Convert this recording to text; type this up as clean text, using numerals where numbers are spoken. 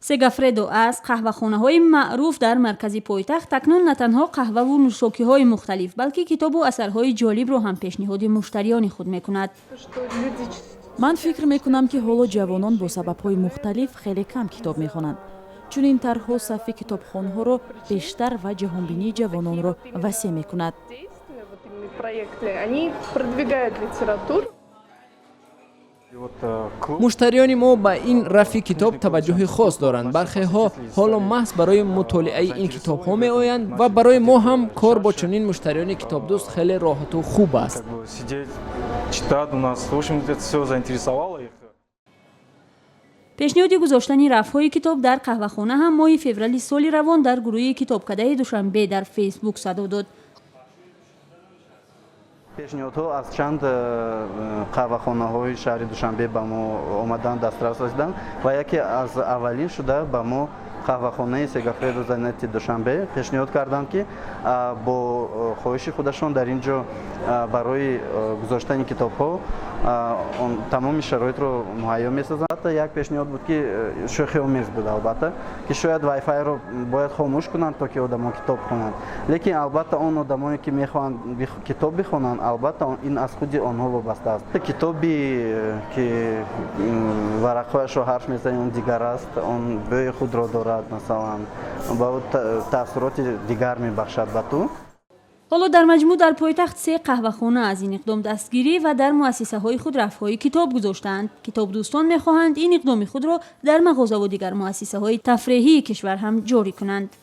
سگافردو از قهوه‌خانه‌های معروف در مرکز پایتخت اکنون نه تنها قهوه و نوشاکی‌های مختلف بلکه کتاب و اثرهای جالب را هم پیشنهاد مشتریان خود می‌کند. من فکر میکنم که حالا جوانان با سبب‌های مختلف خیلی کم کتاب می‌خوانند. چون این طرح‌ها صف کتابخانه‌ها را بیشتر و جهانبینی جوانان را وسیع می‌کند. مشتریان ما به این رفع کتاب توجه خاص دارند. برخی ها حالا محض برای مطالعه این کتاب ها می آیند و برای ما هم کار با چنین مشتریان کتاب دوست خیلی راحت و خوب است. پیشنهاد گذاشتن رفع‌های کتاب در قهوه‌خانه هم ماه فوریه سال روان در گروه کتابکده دوشنبه در فیسبوک صدا داد. پیشنهادها از چند قهوه‌خانه‌های شهر دوشنبه به ما آمدن دسترس رسیدند و یکی از اولین شده به ما قهوه‌خانه سگافردو زینت دوشنبه پیشنهاد کردند که با خواهش خودشان در اینجا برای گذاشتن کتاب‌ها تمام شرایط رو مهیا می‌سازند. یک پیشنهاد بود که شوخی آمیز بود البته که شاید وای فای رو باید خاموش کنند تا که آدم‌ها کتاب خوانند. لیکن البته اون آدمایی که می‌خواهند کتاب بخوانند البته این از خود آنها وابسته است. کتابی که ورق‌هایش رو حرف می‌زنه اون دیگر است، اون بوی خود را دارد، مثلا با تاثیرات دیگر می‌بخشد به تو. حالا در مجموع در پایتخت 3 قهوه‌خانه از این اقدام دستگیری و در مؤسسه‌های خود رفع‌های کتاب گذاشتند. کتاب دوستان می‌خواهند این اقدام خود را در مغازه و دیگر مؤسسه‌های تفریحی کشور هم جاری کنند.